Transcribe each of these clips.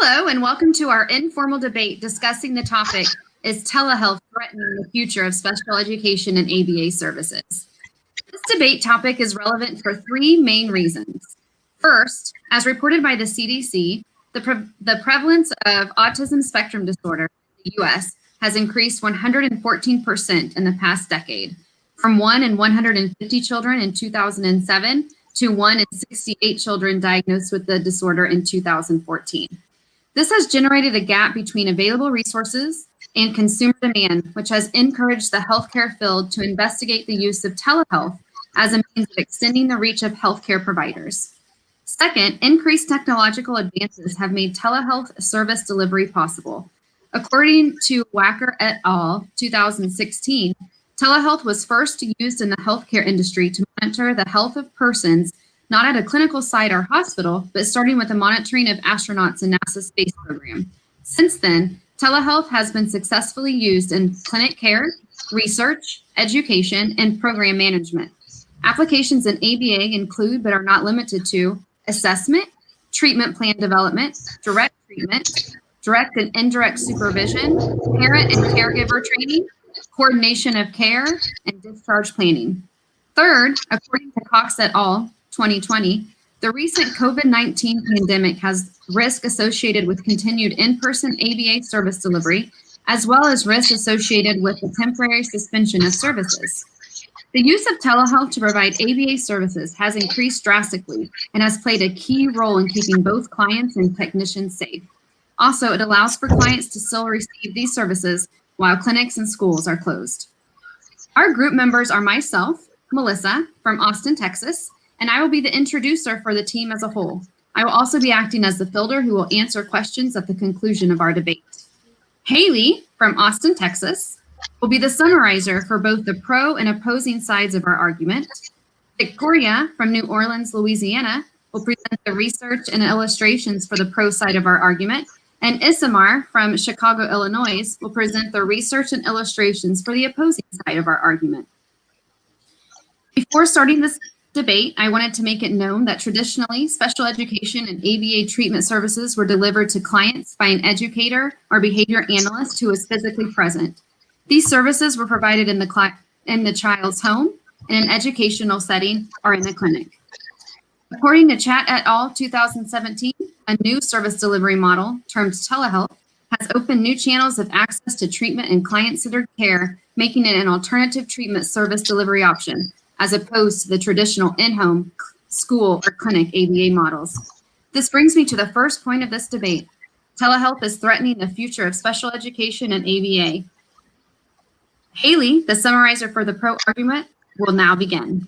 Hello, and welcome to our informal debate discussing the topic, is telehealth threatening the future of special education and ABA services? This debate topic is relevant for three main reasons. First, as reported by the CDC, the prevalence of autism spectrum disorder in the U.S. has increased 114% in the past decade, from 1 in 150 children in 2007 to 1 in 68 children diagnosed with the disorder in 2014. This has generated a gap between available resources and consumer demand, which has encouraged the healthcare field to investigate the use of telehealth as a means of extending the reach of healthcare providers. Second, increased technological advances have made telehealth service delivery possible. According to Wacker et al. 2016, telehealth was first used in the healthcare industry to monitor the health of persons not at a clinical site or hospital, but starting with the monitoring of astronauts in NASA's space program. Since then, telehealth has been successfully used in clinic care, research, education, and program management. Applications in ABA include, but are not limited to, assessment, treatment plan development, direct treatment, direct and indirect supervision, parent and caregiver training, coordination of care, and discharge planning. Third, according to Cox et al. 2020, the recent COVID-19 pandemic has risk associated with continued in-person ABA service delivery, as well as risks associated with the temporary suspension of services. The use of telehealth to provide ABA services has increased drastically and has played a key role in keeping both clients and technicians safe. Also, it allows for clients to still receive these services while clinics and schools are closed. Our group members are myself, Melissa, from Austin, Texas, and I will be the introducer for the team as a whole. I will also be acting as the fielder who will answer questions at the conclusion of our debate. Haley, from Austin, Texas, will be the summarizer for both the pro and opposing sides of our argument. Victoria, from New Orleans, Louisiana, will present the research and illustrations for the pro side of our argument. And Isamar, from Chicago, Illinois, will present the research and illustrations for the opposing side of our argument. Before starting this debate, I wanted to make it known that traditionally, special education and ABA treatment services were delivered to clients by an educator or behavior analyst who was physically present. These services were provided in the child's home, in an educational setting, or in a clinic. According to Chat et al. 2017, a new service delivery model, termed telehealth, has opened new channels of access to treatment and client-centered care, making it an alternative treatment service delivery option, as opposed to the traditional in-home, school, or clinic ABA models. This brings me to the first point of this debate. Telehealth is threatening the future of special education and ABA. Haley, the summarizer for the pro argument, will now begin.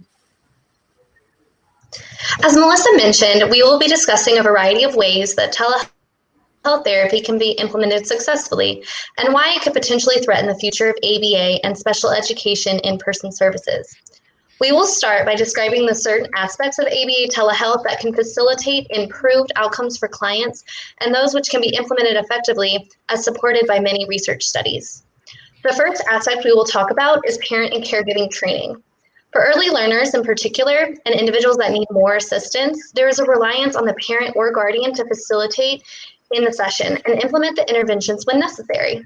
As Melissa mentioned, we will be discussing a variety of ways that telehealth therapy can be implemented successfully and why it could potentially threaten the future of ABA and special education in-person services. We will start by describing the certain aspects of ABA telehealth that can facilitate improved outcomes for clients and those which can be implemented effectively as supported by many research studies. The first aspect we will talk about is parent and caregiving training. For early learners in particular, and individuals that need more assistance, there is a reliance on the parent or guardian to facilitate in the session and implement the interventions when necessary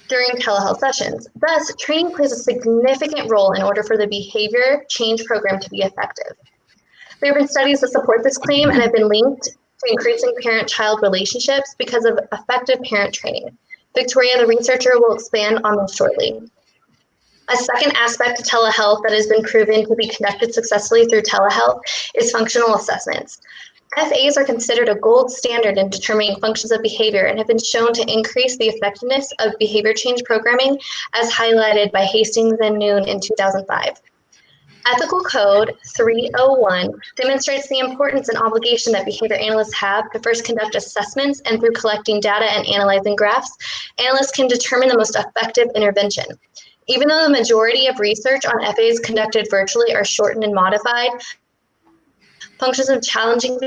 during telehealth sessions. Thus, training plays a significant role in order for the behavior change program to be effective. There have been studies that support this claim and have been linked to increasing parent-child relationships because of effective parent training. Victoria, the researcher, will expand on this shortly. A second aspect of telehealth that has been proven to be conducted successfully through telehealth is functional assessments. FAs are considered a gold standard in determining functions of behavior and have been shown to increase the effectiveness of behavior change programming, as highlighted by Hastings and Noon in 2005. Ethical Code 301 demonstrates the importance and obligation that behavior analysts have to first conduct assessments, and through collecting data and analyzing graphs, analysts can determine the most effective intervention. Even though the majority of research on FAs conducted virtually are shortened and modified, functions of challenging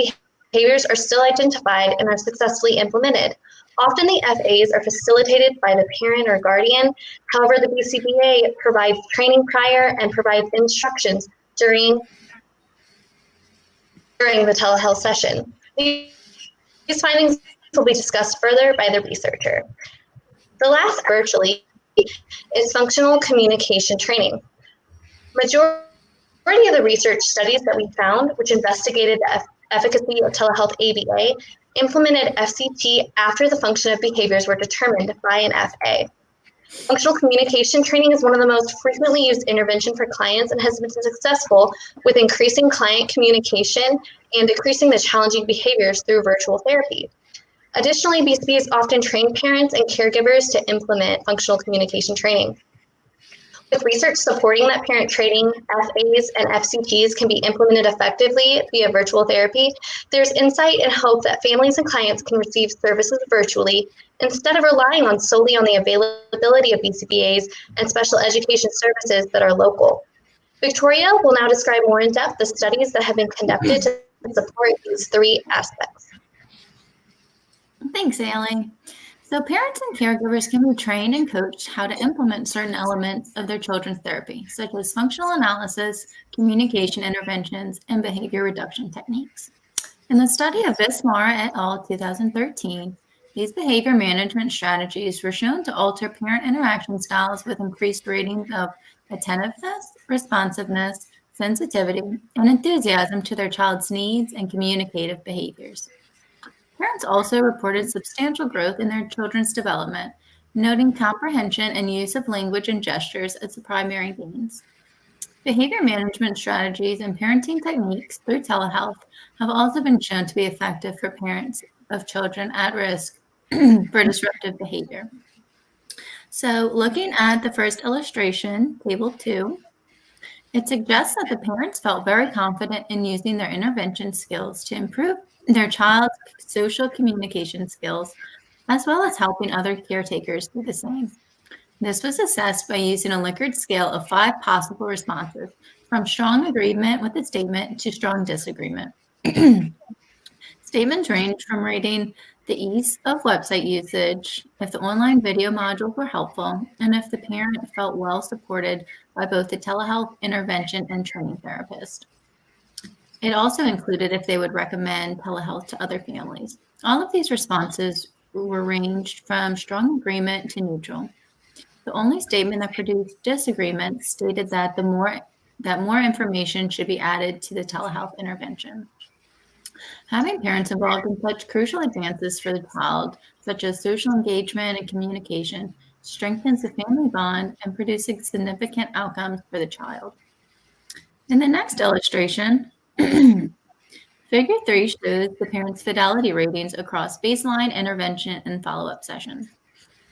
behaviors are still identified and are successfully implemented. Often the FAs are facilitated by the parent or guardian. However, the BCBA provides training prior and provides instructions during the telehealth session. These findings will be discussed further by the researcher. The last virtually is functional communication training. Majority of the research studies that we found, which investigated the efficacy of telehealth ABA, implemented FCT after the function of behaviors were determined by an FA. Functional communication training is one of the most frequently used intervention for clients and has been successful with increasing client communication and decreasing the challenging behaviors through virtual therapy. Additionally, BCBAs often train parents and caregivers to implement functional communication training. With research supporting that parent training, FAs, and FCTs can be implemented effectively via virtual therapy, there's insight and hope that families and clients can receive services virtually instead of relying solely on the availability of BCBAs and special education services that are local. Victoria will now describe more in depth the studies that have been conducted to support these three aspects. Thanks, Ailey. So parents and caregivers can be trained and coached how to implement certain elements of their children's therapy, such as functional analysis, communication interventions, and behavior reduction techniques. In the study of Vismar et al. 2013, these behavior management strategies were shown to alter parent interaction styles with increased ratings of attentiveness, responsiveness, sensitivity, and enthusiasm to their child's needs and communicative behaviors. Parents also reported substantial growth in their children's development, noting comprehension and use of language and gestures as the primary gains. Behavior management strategies and parenting techniques through telehealth have also been shown to be effective for parents of children at risk for disruptive behavior. So looking at the first illustration, table 2, it suggests that the parents felt very confident in using their intervention skills to improve their child's social communication skills, as well as helping other caretakers do the same. This was assessed by using a Likert scale of 5 possible responses, from strong agreement with the statement to strong disagreement. Statements range from rating the ease of website usage, if the online video modules were helpful, and if the parent felt well supported by both the telehealth intervention and training therapist. It also included if they would recommend telehealth to other families. All of these responses were ranged from strong agreement to neutral. The only statement that produced disagreement stated that more information should be added to the telehealth intervention. Having parents involved in such crucial advances for the child, such as social engagement and communication, strengthens the family bond and produces significant outcomes for the child. In the next illustration, Figure 3 shows the parents' fidelity ratings across baseline, intervention, and follow-up sessions.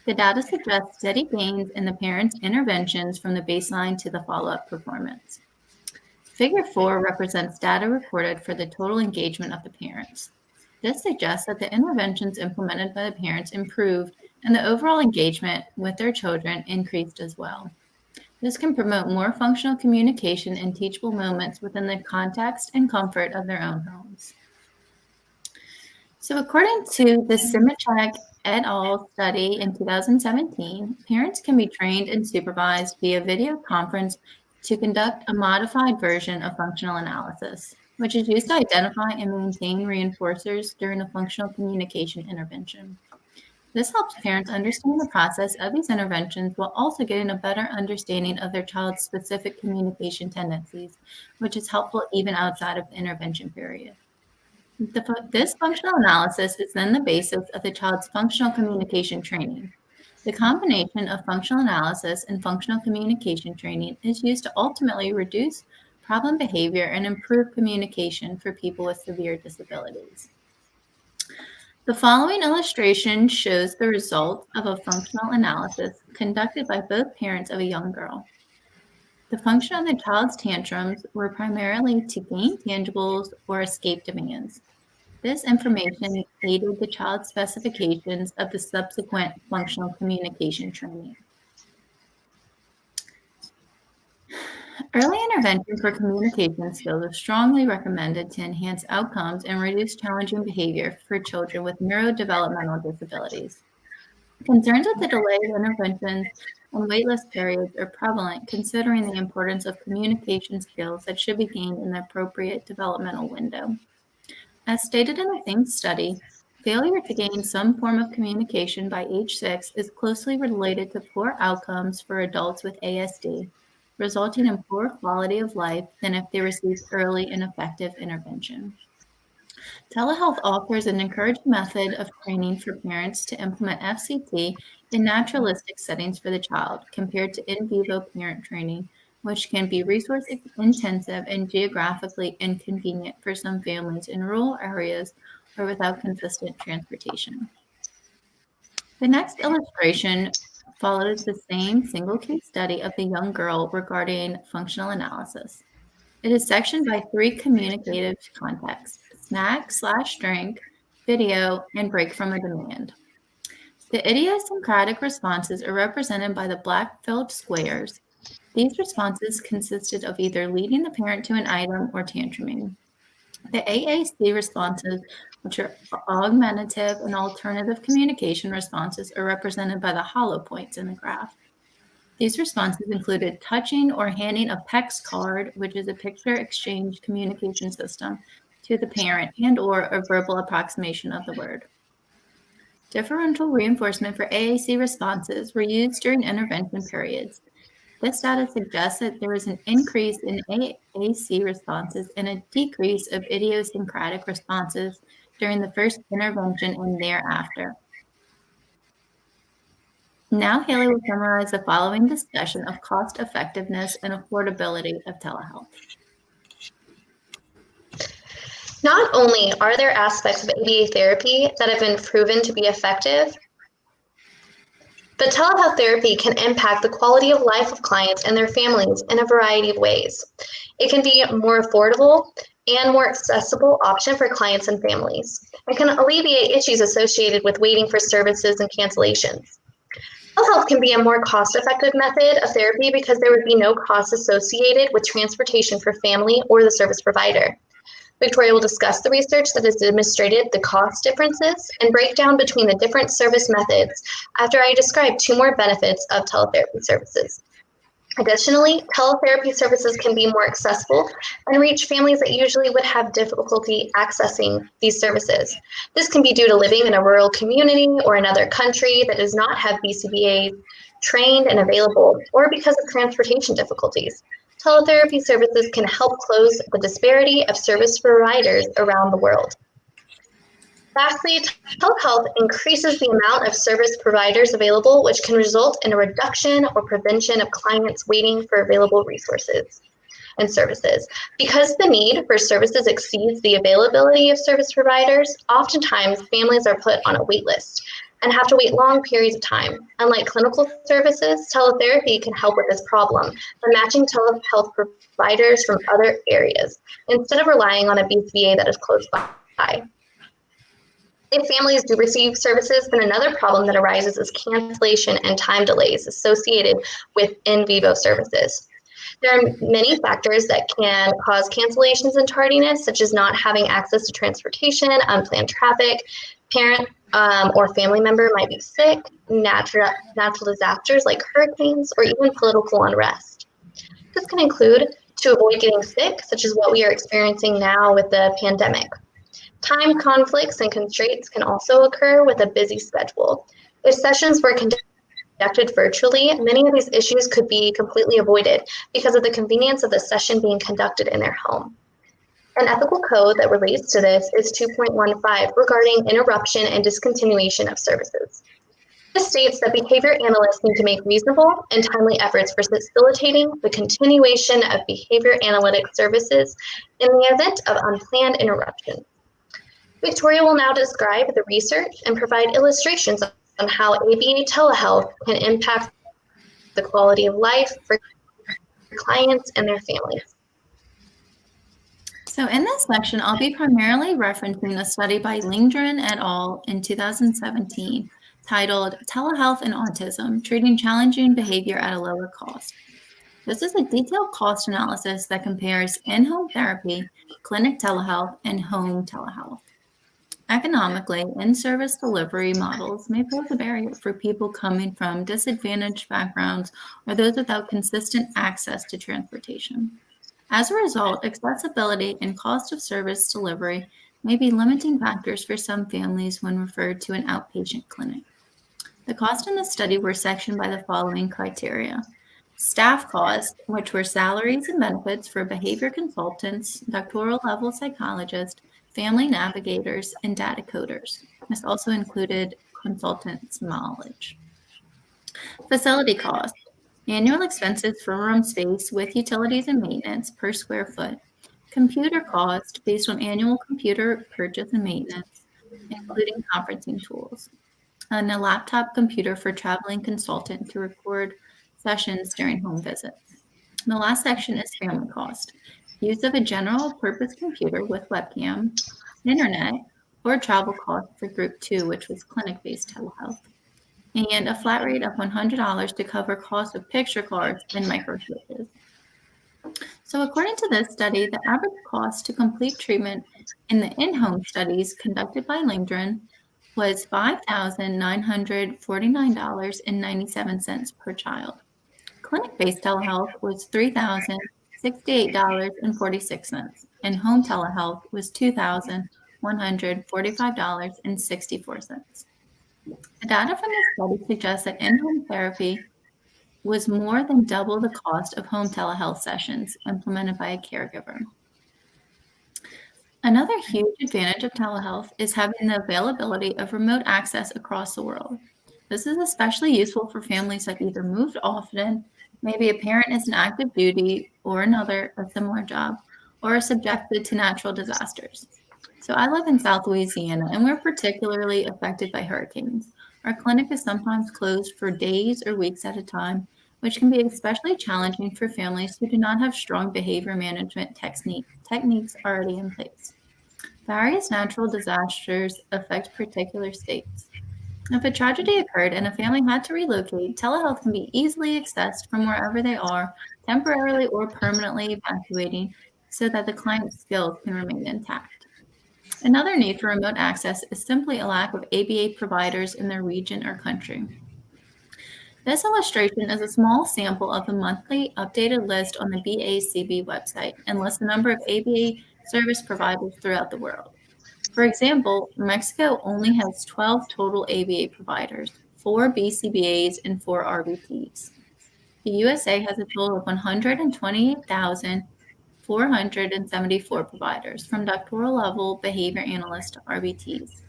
The data suggests steady gains in the parents' interventions from the baseline to the follow-up performance. Figure 4 represents data reported for the total engagement of the parents. This suggests that the interventions implemented by the parents improved and the overall engagement with their children increased as well. This can promote more functional communication and teachable moments within the context and comfort of their own homes. So according to the Simichek et al. Study in 2017, parents can be trained and supervised via video conference to conduct a modified version of functional analysis, which is used to identify and maintain reinforcers during a functional communication intervention. This helps parents understand the process of these interventions while also getting a better understanding of their child's specific communication tendencies, which is helpful even outside of the intervention period. This functional analysis is then the basis of the child's functional communication training. The combination of functional analysis and functional communication training is used to ultimately reduce problem behavior and improve communication for people with severe disabilities. The following illustration shows the result of a functional analysis conducted by both parents of a young girl. The function of the child's tantrums were primarily to gain tangibles or escape demands. This information aided the child's specifications of the subsequent functional communication training. Early intervention for communication skills is strongly recommended to enhance outcomes and reduce challenging behavior for children with neurodevelopmental disabilities. Concerns with the delayed interventions and waitlist periods are prevalent, considering the importance of communication skills that should be gained in the appropriate developmental window. As stated in the same study, Failure to gain some form of communication by age 6 is closely related to poor outcomes for adults with ASD, resulting in poor quality of life than if they received early and effective intervention. Telehealth offers an encouraged method of training for parents to implement FCT in naturalistic settings for the child, compared to in vivo parent training, which can be resource intensive and geographically inconvenient for some families in rural areas or without consistent transportation. The next illustration follows the same single case study of the young girl regarding functional analysis. It is sectioned by 3 communicative contexts: snack/drink, video, and break from a demand. The idiosyncratic responses are represented by the black filled squares. These responses consisted of either leading the parent to an item or tantruming. The AAC responses, which are augmentative and alternative communication responses, are represented by the hollow points in the graph. These responses included touching or handing a PEX card, which is a picture exchange communication system, to the parent, and/or a verbal approximation of the word. Differential reinforcement for AAC responses were used during intervention periods. This data suggests that there is an increase in AAC responses and a decrease of idiosyncratic responses during the first intervention and thereafter. Now Haley will summarize the following discussion of cost effectiveness and affordability of telehealth. Not only are there aspects of ABA therapy that have been proven to be effective, but telehealth therapy can impact the quality of life of clients and their families in a variety of ways. It can be a more affordable and more accessible option for clients and families. It can alleviate issues associated with waiting for services and cancellations. Telehealth can be a more cost-effective method of therapy because there would be no cost associated with transportation for family or the service provider. Victoria will discuss the research that has demonstrated the cost differences and breakdown between the different service methods after I describe 2 more benefits of teletherapy services. Additionally, teletherapy services can be more accessible and reach families that usually would have difficulty accessing these services. This can be due to living in a rural community or another country that does not have BCBA trained and available, or because of transportation difficulties. Teletherapy services can help close the disparity of service providers around the world. Lastly, telehealth increases the amount of service providers available, which can result in a reduction or prevention of clients waiting for available resources and services. Because the need for services exceeds the availability of service providers, oftentimes families are put on a wait list and have to wait long periods of time. Unlike clinical services, teletherapy can help with this problem by matching telehealth providers from other areas instead of relying on a BCBA that is close by. If families do receive services, then another problem that arises is cancellation and time delays associated with in vivo services. There are many factors that can cause cancellations and tardiness, such as not having access to transportation, unplanned traffic, parent or family member might be sick, natural disasters like hurricanes, or even political unrest. This can include to avoid getting sick, such as what we are experiencing now with the pandemic. Time conflicts and constraints can also occur with a busy schedule. If sessions were conducted virtually, many of these issues could be completely avoided because of the convenience of the session being conducted in their home. An ethical code that relates to this is 2.15 regarding interruption and discontinuation of services. This states that behavior analysts need to make reasonable and timely efforts for facilitating the continuation of behavior analytic services in the event of unplanned interruption. Victoria will now describe the research and provide illustrations on how ABA telehealth can impact the quality of life for clients and their families. So in this section, I'll be primarily referencing a study by Lindgren et al. In 2017 titled Telehealth and Autism, Treating Challenging Behavior at a Lower Cost. This is a detailed cost analysis that compares in-home therapy, clinic telehealth, and home telehealth. Economically, in-service delivery models may pose a barrier for people coming from disadvantaged backgrounds or those without consistent access to transportation. As a result, accessibility and cost of service delivery may be limiting factors for some families when referred to an outpatient clinic. The costs in the study were sectioned by the following criteria. Staff costs, which were salaries and benefits for behavior consultants, doctoral level psychologists, family navigators, and data coders. This also included consultants' knowledge. Facility costs, annual expenses for room space with utilities and maintenance per square foot. Computer cost based on annual computer purchase and maintenance, including conferencing tools. And a laptop computer for traveling consultant to record sessions during home visits. The last section is family cost. Use of a general purpose computer with webcam, internet, or travel cost for group 2, which was clinic-based telehealth. And a flat rate of $100 to cover costs of picture cards and microchips. So according to this study, the average cost to complete treatment in the in-home studies conducted by Lindgren was $5,949.97 per child. Clinic-based telehealth was $3,068.46, and home telehealth was $2,145.64. The data from this study suggests that in-home therapy was more than double the cost of home telehealth sessions implemented by a caregiver. Another huge advantage of telehealth is having the availability of remote access across the world. This is especially useful for families that either moved often, maybe a parent is in active duty or a similar job, or are subjected to natural disasters. So I live in South Louisiana, and we're particularly affected by hurricanes. Our clinic is sometimes closed for days or weeks at a time, which can be especially challenging for families who do not have strong behavior management techniques already in place. Various natural disasters affect particular states. If a tragedy occurred and a family had to relocate, telehealth can be easily accessed from wherever they are, temporarily or permanently evacuating, so that the client's skills can remain intact. Another need for remote access is simply a lack of ABA providers in their region or country. This illustration is a small sample of the monthly updated list on the BACB website and lists the number of ABA service providers throughout the world. For example, Mexico only has 12 total ABA providers, 4 BCBAs, and 4 RBTs. The USA has a total of 128,474 providers, from doctoral level behavior analysts to RBTs.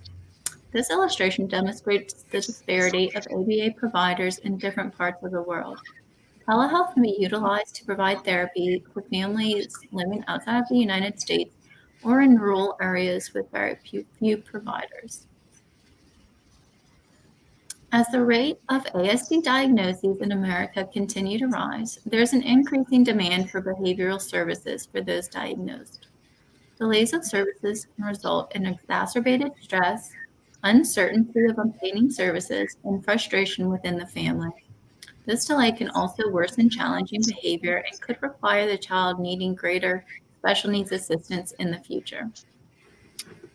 This illustration demonstrates the disparity of ABA providers in different parts of the world. Telehealth can be utilized to provide therapy for families living outside of the United States or in rural areas with very few providers. As the rate of ASD diagnoses in America continue to rise, there's an increasing demand for behavioral services for those diagnosed. Delays of services can result in exacerbated stress, uncertainty of obtaining services, and frustration within the family. This delay can also worsen challenging behavior and could require the child needing greater special needs assistance in the future.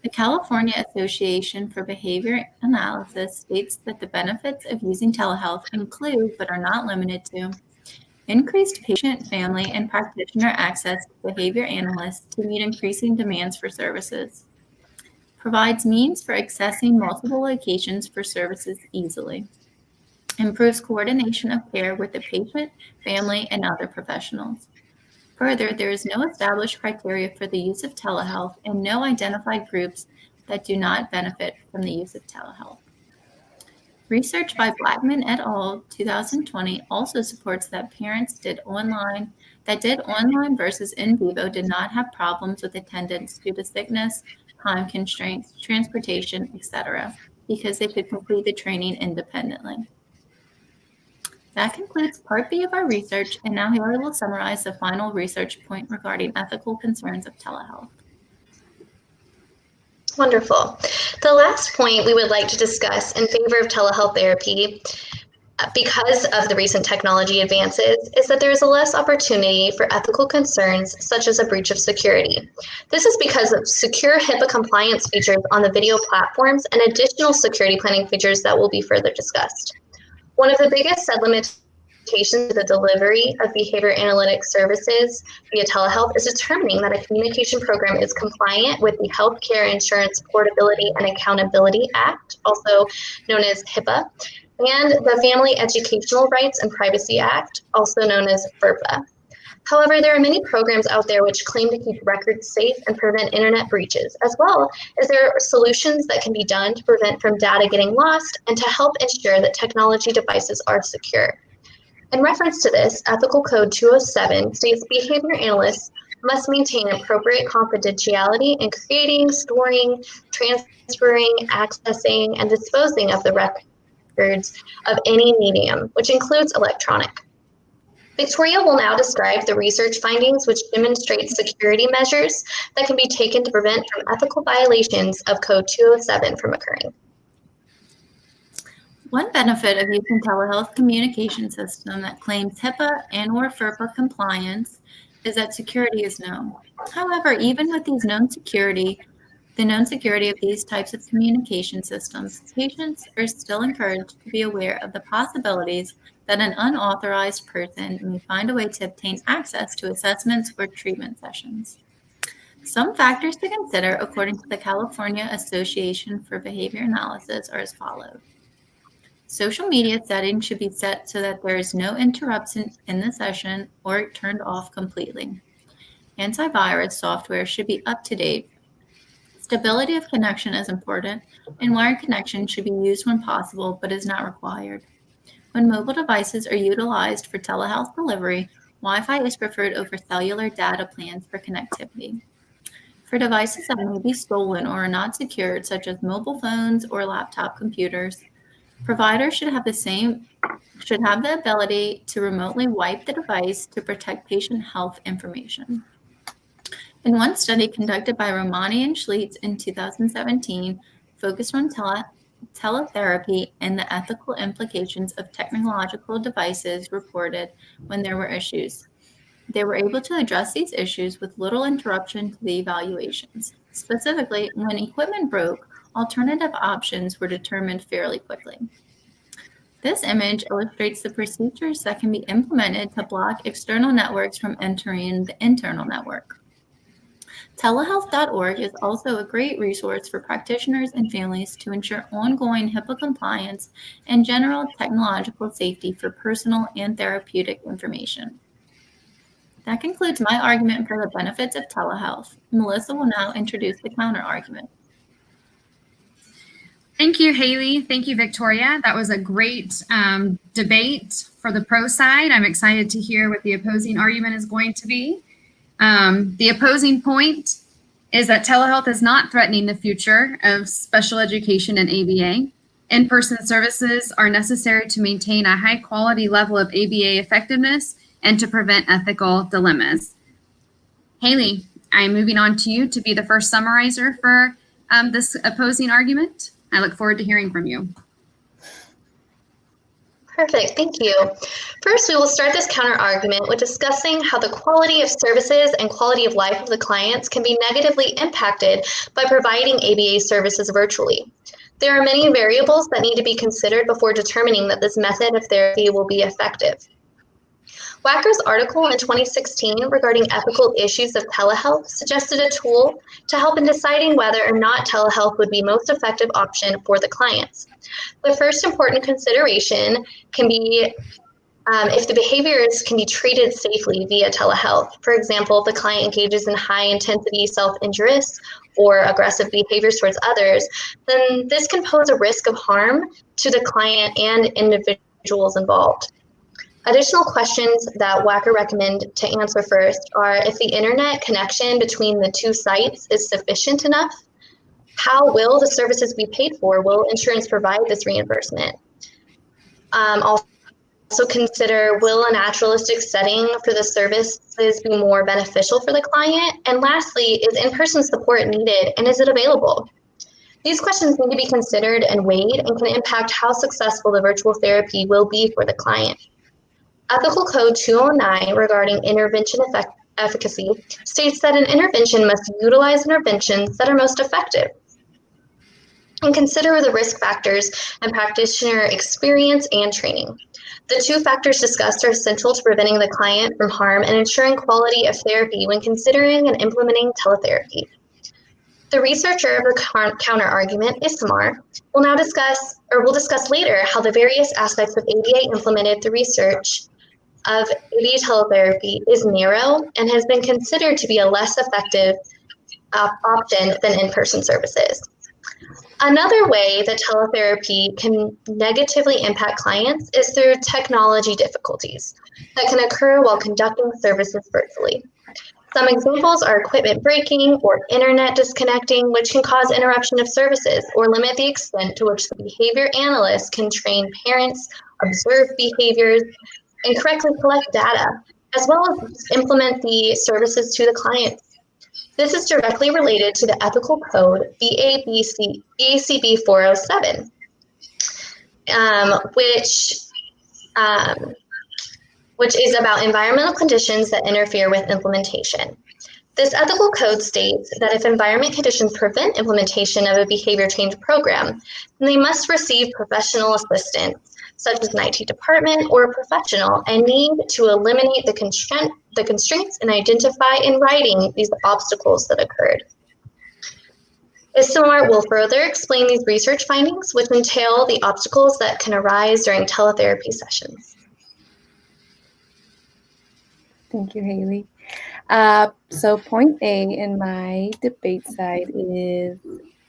The California Association for Behavior Analysis states that the benefits of using telehealth include, but are not limited to, increased patient, family, and practitioner access to behavior analysts to meet increasing demands for services, provides means for accessing multiple locations for services easily, improves coordination of care with the patient, family, and other professionals. Further, there is no established criteria for the use of telehealth and no identified groups that do not benefit from the use of telehealth. Research by Blackman et al. 2020 also supports that parents did online versus in vivo did not have problems with attendance due to sickness, time constraints, transportation, etc., because they could complete the training independently. That concludes Part B of our research, and now Haley will summarize the final research point regarding ethical concerns of telehealth. Wonderful. The last point we would like to discuss in favor of telehealth therapy, because of the recent technology advances, is that there is a less opportunity for ethical concerns such as a breach of security. This is because of secure HIPAA compliance features on the video platforms and additional security planning features that will be further discussed. One of the biggest said limitations to the delivery of behavior analytics services via telehealth is determining that a communication program is compliant with the Healthcare Insurance Portability and Accountability Act, also known as HIPAA, and the Family Educational Rights and Privacy Act, also known as FERPA. However, there are many programs out there which claim to keep records safe and prevent internet breaches, as well as there are solutions that can be done to prevent from data getting lost and to help ensure that technology devices are secure. In reference to this, Ethical Code 207 states behavior analysts must maintain appropriate confidentiality in creating, storing, transferring, accessing, and disposing of the records of any medium, which includes electronic. Victoria will now describe the research findings which demonstrate security measures that can be taken to prevent from ethical violations of Code 207 from occurring. One benefit of using telehealth communication system that claims HIPAA and/or FERPA compliance is that security is known. However, even with these the known security of these types of communication systems, patients are still encouraged to be aware of the possibilities that an unauthorized person may find a way to obtain access to assessments or treatment sessions. Some factors to consider, according to the California Association for Behavior Analysis, are as follows. Social media settings should be set so that there is no interruption in the session or turned off completely. Antivirus software should be up to date. Stability of connection is important, and wired connection should be used when possible but is not required. When mobile devices are utilized for telehealth delivery, Wi-Fi is preferred over cellular data plans for connectivity. For devices that may be stolen or are not secured, such as mobile phones or laptop computers, providers should have the ability to remotely wipe the device to protect patient health information. In one study conducted by Romani and Schlietz in 2017, focused on teletherapy and the ethical implications of technological devices reported when there were issues. They were able to address these issues with little interruption to the evaluations. Specifically, when equipment broke, alternative options were determined fairly quickly. This image illustrates the procedures that can be implemented to block external networks from entering the internal network. Telehealth.org is also a great resource for practitioners and families to ensure ongoing HIPAA compliance and general technological safety for personal and therapeutic information. That concludes my argument for the benefits of telehealth. Melissa will now introduce the counter-argument. Thank you, Haley. Thank you, Victoria. That was a great debate for the pro side. I'm excited to hear what the opposing argument is going to be. The opposing point is that telehealth is not threatening the future of special education and ABA. In-person services are necessary to maintain a high quality level of ABA effectiveness and to prevent ethical dilemmas. Haley, I'm moving on to you to be the first summarizer for this opposing argument. I look forward to hearing from you. Perfect, thank you. First, we will start this counter-argument with discussing how the quality of services and quality of life of the clients can be negatively impacted by providing ABA services virtually. There are many variables that need to be considered before determining that this method of therapy will be effective. Wacker's article in 2016 regarding ethical issues of telehealth suggested a tool to help in deciding whether or not telehealth would be most effective option for the clients. The first important consideration can be if the behaviors can be treated safely via telehealth. For example, if the client engages in high-intensity self-injurious or aggressive behaviors towards others, then this can pose a risk of harm to the client and individuals involved. Additional questions that Wacker recommend to answer first are if the internet connection between the two sites is sufficient enough, how will the services be paid for? Will insurance provide this reimbursement? Also consider, will a naturalistic setting for the services be more beneficial for the client? And lastly, is in-person support needed and is it available? These questions need to be considered and weighed and can impact how successful the virtual therapy will be for the client. Ethical Code 209 regarding intervention efficacy states that an intervention must utilize interventions that are most effective and consider the risk factors and practitioner experience and training. The two factors discussed are central to preventing the client from harm and ensuring quality of therapy when considering and implementing teletherapy. The researcher of the counter-argument, Ismar, will discuss later how the various aspects of ABA implemented through research of ABA teletherapy is narrow and has been considered to be a less effective option than in-person services. Another way that teletherapy can negatively impact clients is through technology difficulties that can occur while conducting services virtually. Some examples are equipment breaking or internet disconnecting, which can cause interruption of services or limit the extent to which the behavior analyst can train parents, observe behaviors, and correctly collect data, as well as implement the services to the clients. This is directly related to the ethical code BACB 407, which is about environmental conditions that interfere with implementation. This ethical code states that if environment conditions prevent implementation of a behavior change program, then they must receive professional assistance, such as an IT department or a professional, and need to eliminate the constraints and identify in writing these obstacles that occurred. Ismar will further explain these research findings, which entail the obstacles that can arise during teletherapy sessions. Thank you, Haley. So point A in my debate side is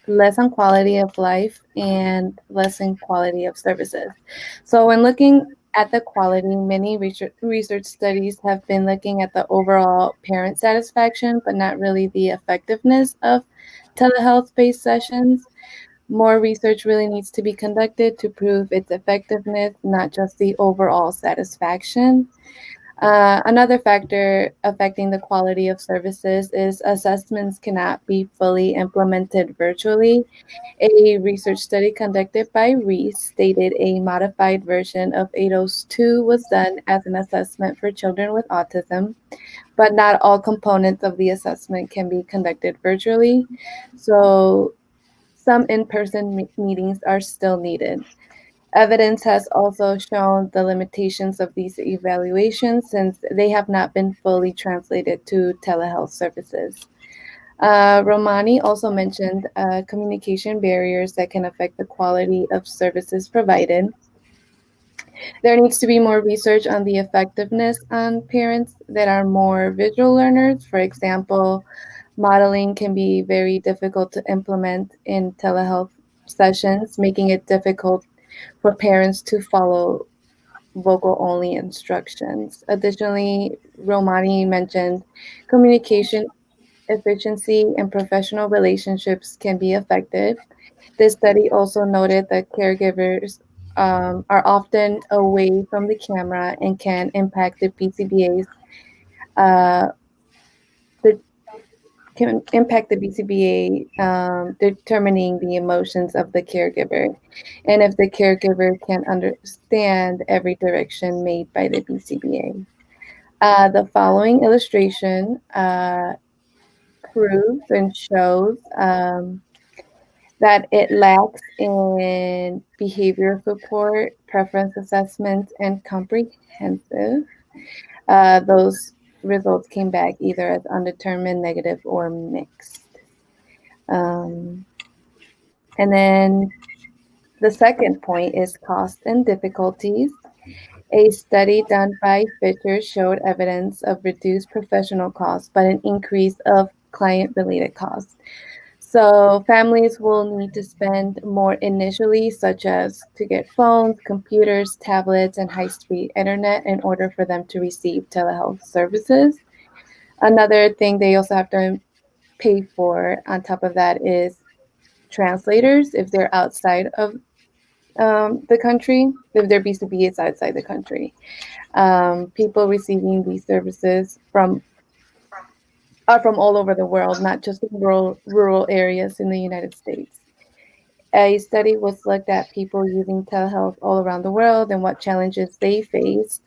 less on quality of life and less in quality of services. So when looking at the quality, many research studies have been looking at the overall parent satisfaction, but not really the effectiveness of telehealth-based sessions. More research really needs to be conducted to prove its effectiveness, not just the overall satisfaction. Another factor affecting the quality of services is assessments cannot be fully implemented virtually. A research study conducted by Reese stated a modified version of ADOS 2 was done as an assessment for children with autism, but not all components of the assessment can be conducted virtually. So some in-person meetings are still needed. Evidence has also shown the limitations of these evaluations since they have not been fully translated to telehealth services. Romani also mentioned communication barriers that can affect the quality of services provided. There needs to be more research on the effectiveness on parents that are more visual learners. For example, modeling can be very difficult to implement in telehealth sessions, making it difficult for parents to follow vocal-only instructions. Additionally, Romani mentioned communication efficiency and professional relationships can be affected. This study also noted that caregivers are often away from the camera and can impact the BCBA's determining the emotions of the caregiver, and if the caregiver can understand every direction made by the BCBA. The following illustration proves and shows that it lacks in behavior support, preference assessment, and comprehensive. Those results came back either as undetermined, negative, or mixed. And then the second point is cost and difficulties. A study done by Fisher showed evidence of reduced professional costs, but an increase of client-related costs. So families will need to spend more initially, such as to get phones, computers, tablets, and high-speed internet in order for them to receive telehealth services. Another thing they also have to pay for on top of that is translators if they're outside of the country, if their BCB is outside the country. People receiving these services are from all over the world, not just rural areas in the United States. A study was looked at people using telehealth all around the world and what challenges they faced.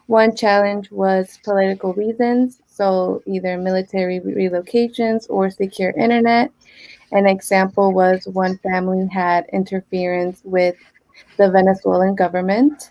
One challenge was political reasons, so either military relocations or secure internet. An example was one family had interference with the Venezuelan government,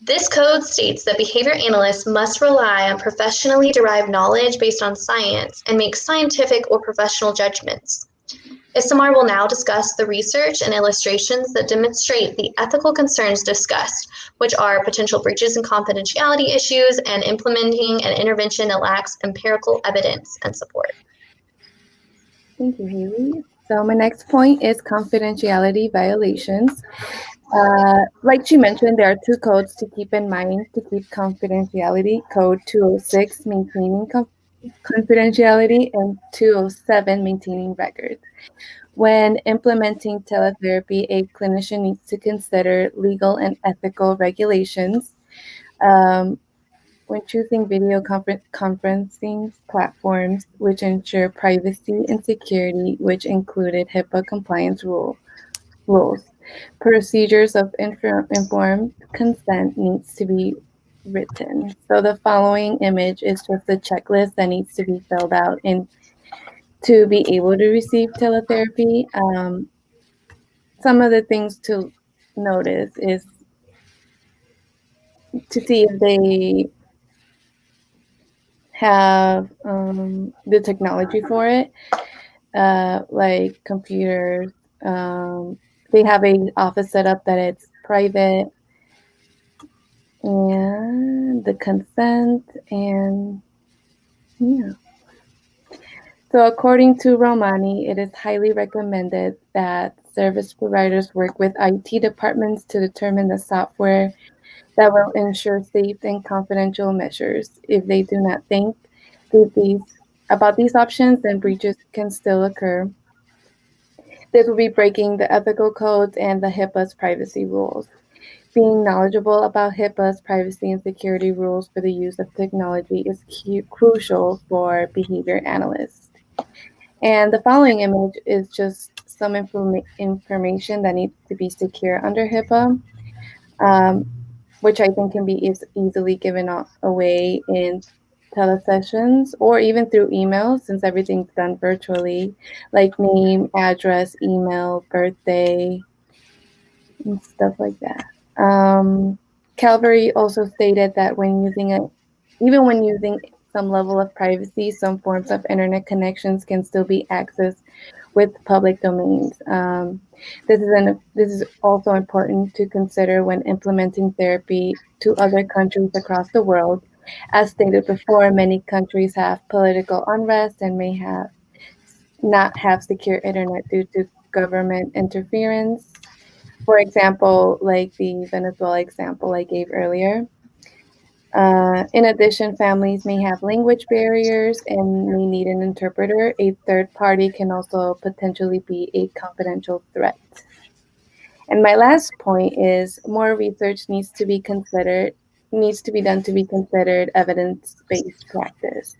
This code states that behavior analysts must rely on professionally derived knowledge based on science and make scientific or professional judgments. Isamar will now discuss the research and illustrations that demonstrate the ethical concerns discussed, which are potential breaches and confidentiality issues and implementing an intervention that lacks empirical evidence and support. Thank you, Haley. So my next point is confidentiality violations. Like she mentioned, there are two codes to keep in mind to keep confidentiality. Code 206, maintaining confidentiality, and 207, maintaining records. When implementing teletherapy, a clinician needs to consider legal and ethical regulations. When choosing video conferencing platforms, which ensure privacy and security, which included HIPAA compliance rules. Procedures of informed consent needs to be written. So the following image is just a checklist that needs to be filled out and to be able to receive teletherapy. Some of the things to notice is to see if they have the technology for it, like computers. They have a office set up that it's private, and the consent, and yeah. So according to Romani, it is highly recommended that service providers work with IT departments to determine the software that will ensure safe and confidential measures. If they do not think about these options, then breaches can still occur. This will be breaking the ethical codes and the HIPAA's privacy rules. Being knowledgeable about HIPAA's privacy and security rules for the use of technology is crucial for behavior analysts. And the following image is just some information that needs to be secure under HIPAA, which I think can be easily given away in telesessions or even through email, since everything's done virtually, like name, address, email, birthday, and stuff like that. Calvary also stated that even when using some level of privacy, some forms of internet connections can still be accessed with public domains. This is also important to consider when implementing therapy to other countries across the world. As stated before, many countries have political unrest and may not have secure internet due to government interference. For example, like the Venezuela example I gave earlier. In addition, families may have language barriers and may need an interpreter. A third party can also potentially be a confidential threat. And my last point is more research needs to be done to be considered evidence-based practice.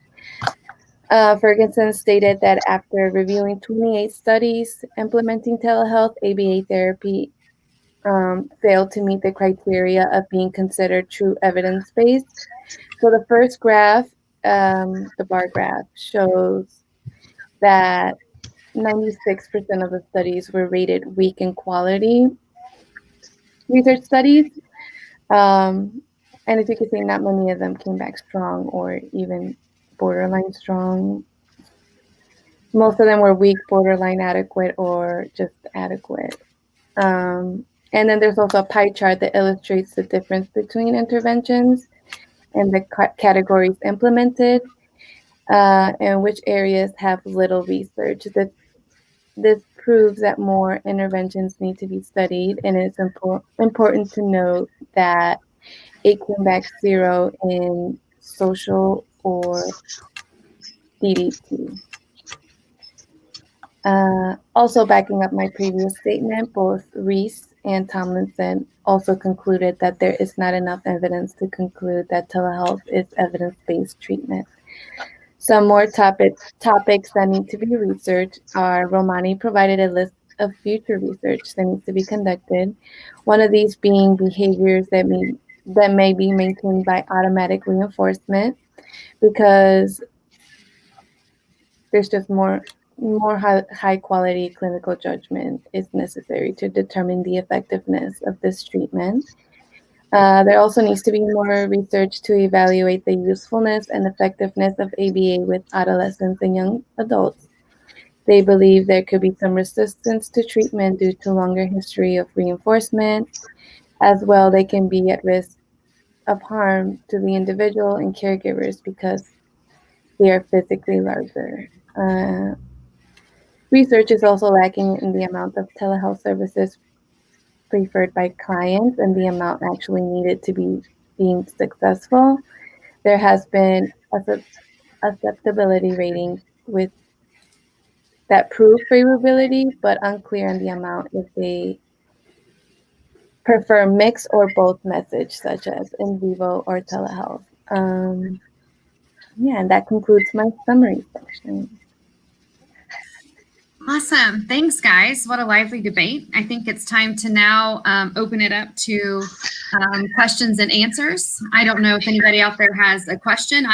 Ferguson stated that after reviewing 28 studies implementing telehealth, ABA therapy failed to meet the criteria of being considered true evidence-based. So the first graph, the bar graph, shows that 96% of the studies were rated weak in quality research studies. And as you can see, not many of them came back strong or even borderline strong. Most of them were weak, borderline adequate, or just adequate. And then there's also a pie chart that illustrates the difference between interventions and the categories implemented, and which areas have little research. This proves that more interventions need to be studied, and it's important to note that it came back 0 in social or DDT. Also backing up my previous statement, both Reese and Tomlinson also concluded that there is not enough evidence to conclude that telehealth is evidence-based treatment. Some more topics that need to be researched are Romani provided a list of future research that needs to be conducted. One of these being behaviors that may be maintained by automatic reinforcement, because there's just more high quality clinical judgment is necessary to determine the effectiveness of this treatment. There also needs to be more research to evaluate the usefulness and effectiveness of ABA with adolescents and young adults. They believe there could be some resistance to treatment due to longer history of reinforcement. As well, they can be at risk of harm to the individual and caregivers because they are physically larger. Research is also lacking in the amount of telehealth services preferred by clients and the amount actually needed to be being successful. There has been acceptability rating with that prove favorability, but unclear on the amount if they prefer mixed or both methods, such as in vivo or telehealth. Yeah, and that concludes my summary section. Awesome. Thanks, guys. What a lively debate. I think it's time to now open it up to questions and answers. I don't know if anybody out there has a question.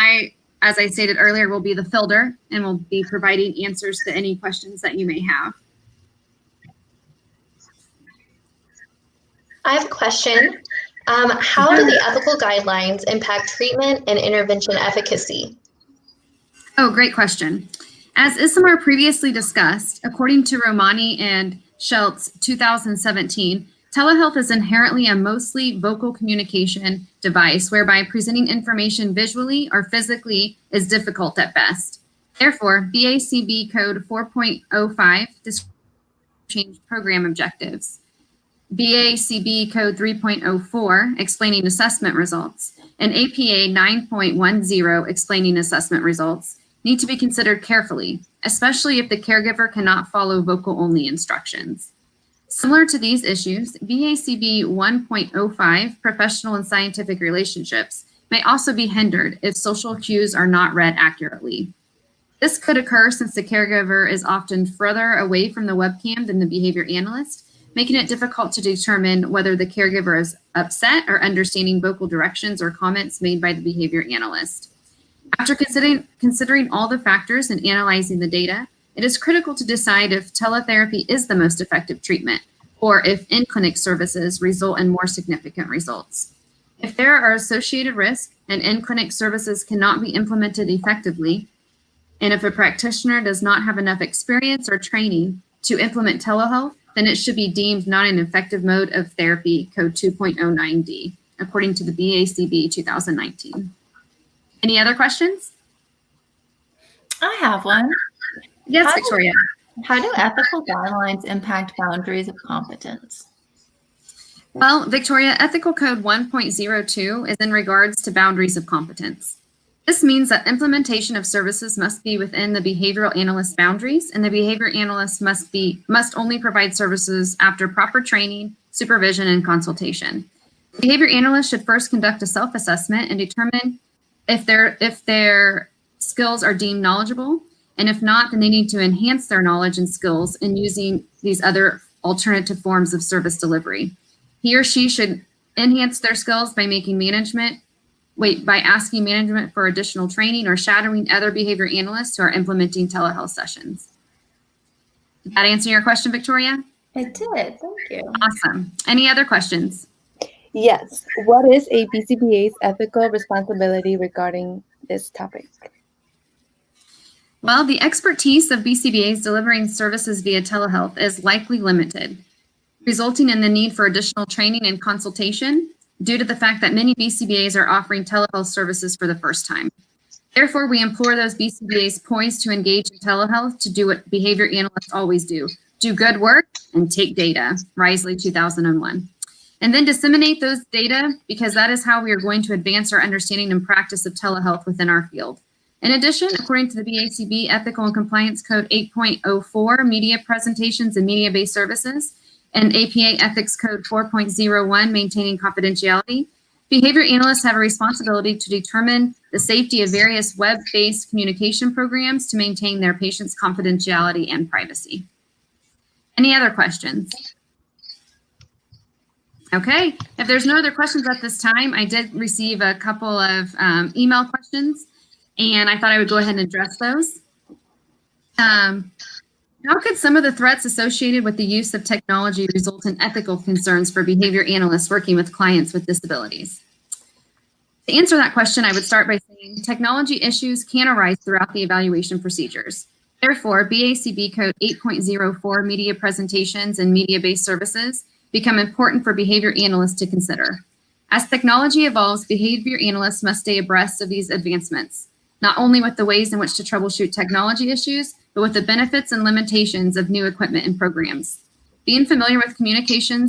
As I stated earlier, will be the filter and will be providing answers to any questions that you may have. I have a question. How do the ethical guidelines impact treatment and intervention efficacy? Oh, great question. As Isamar previously discussed, according to Romani and Schultz 2017, telehealth is inherently a mostly vocal communication device whereby presenting information visually or physically is difficult at best. Therefore, BACB Code 4.05 describes change program objectives. BACB Code 3.04 explaining assessment results, and APA 9.10 explaining assessment results need to be considered carefully, especially if the caregiver cannot follow vocal-only instructions. Similar to these issues, BACB 1.05, professional and scientific relationships, may also be hindered if social cues are not read accurately. This could occur since the caregiver is often further away from the webcam than the behavior analyst, making it difficult to determine whether the caregiver is upset or understanding vocal directions or comments made by the behavior analyst. After considering all the factors and analyzing the data, it is critical to decide if teletherapy is the most effective treatment or if in-clinic services result in more significant results. If there are associated risks and in-clinic services cannot be implemented effectively, and if a practitioner does not have enough experience or training to implement telehealth, then it should be deemed not an effective mode of therapy, Code 2.09D, according to the BACB 2019. Any other questions? I have one. Yes, Victoria. How do ethical guidelines impact boundaries of competence? Well, Victoria, Ethical Code 1.02 is in regards to boundaries of competence. This means that implementation of services must be within the behavioral analyst boundaries, and the behavior analyst must only provide services after proper training, supervision, and consultation. The behavior analyst should first conduct a self-assessment and determine if their skills are deemed knowledgeable, and if not, then they need to enhance their knowledge and skills in using these other alternative forms of service delivery. He or she should enhance their skills by by asking management for additional training or shadowing other behavior analysts who are implementing telehealth sessions. Did that answer your question, Victoria? It did, thank you. Awesome. Any other questions? Yes. What is a BCBA's ethical responsibility regarding this topic? Well, the expertise of BCBAs delivering services via telehealth is likely limited, resulting in the need for additional training and consultation due to the fact that many BCBAs are offering telehealth services for the first time. Therefore, we implore those BCBAs poised to engage in telehealth to do what behavior analysts always do good work and take data, Risley 2001. And then disseminate those data because that is how we are going to advance our understanding and practice of telehealth within our field. In addition, according to the BACB Ethical and Compliance Code 8.04, media presentations and media-based services, and APA Ethics Code 4.01, maintaining confidentiality, behavior analysts have a responsibility to determine the safety of various web-based communication programs to maintain their patients' confidentiality and privacy. Any other questions? Okay, if there's no other questions at this time, I did receive a couple of email questions, and I thought I would go ahead and address those. How could some of the threats associated with the use of technology result in ethical concerns for behavior analysts working with clients with disabilities? To answer that question, I would start by saying technology issues can arise throughout the evaluation procedures. Therefore, BACB Code 8.04 media presentations and media-based services become important for behavior analysts to consider. As technology evolves, behavior analysts must stay abreast of these advancements, not only with the ways in which to troubleshoot technology issues, but with the benefits and limitations of new equipment and programs. Being familiar with communication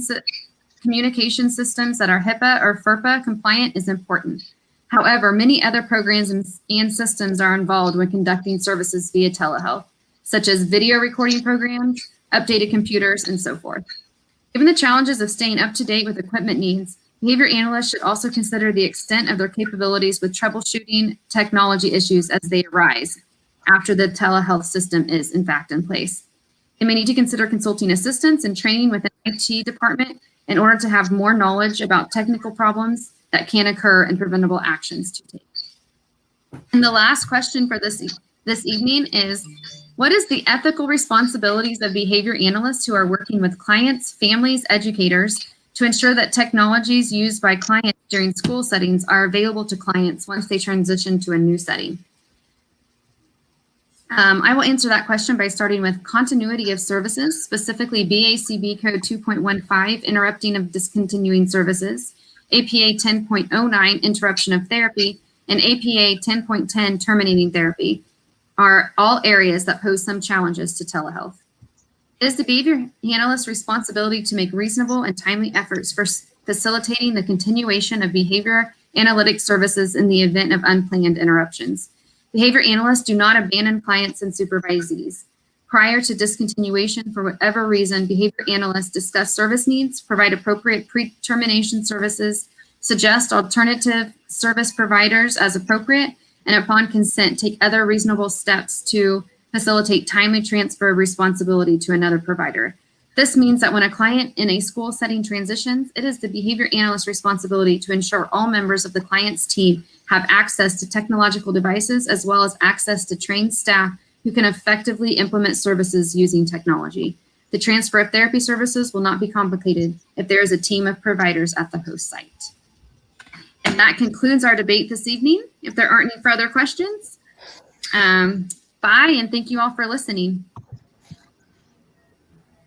systems that are HIPAA or FERPA compliant is important. However, many other programs and systems are involved when conducting services via telehealth, such as video recording programs, updated computers, and so forth. Given the challenges of staying up to date with equipment needs, behavior analysts should also consider the extent of their capabilities with troubleshooting technology issues as they arise after the telehealth system is in fact in place. They may need to consider consulting assistance and training with an IT department in order to have more knowledge about technical problems that can occur and preventable actions to take. And the last question for this evening is, what is the ethical responsibilities of behavior analysts who are working with clients, families, educators to ensure that technologies used by clients during school settings are available to clients once they transition to a new setting? I will answer that question by starting with continuity of services, specifically BACB Code 2.15, interrupting of discontinuing services, APA 10.09, interruption of therapy, and APA 10.10, terminating therapy, are all areas that pose some challenges to telehealth. It is the behavior analyst's responsibility to make reasonable and timely efforts for facilitating the continuation of behavior analytic services in the event of unplanned interruptions. Behavior analysts do not abandon clients and supervisees. Prior to discontinuation, for whatever reason, behavior analysts discuss service needs, provide appropriate pre-termination services, suggest alternative service providers as appropriate, and upon consent, take other reasonable steps to facilitate timely transfer of responsibility to another provider. This means that when a client in a school setting transitions, it is the behavior analyst's responsibility to ensure all members of the client's team have access to technological devices as well as access to trained staff who can effectively implement services using technology. The transfer of therapy services will not be complicated if there is a team of providers at the host site. And that concludes our debate this evening. If there aren't any further questions, bye, and thank you all for listening.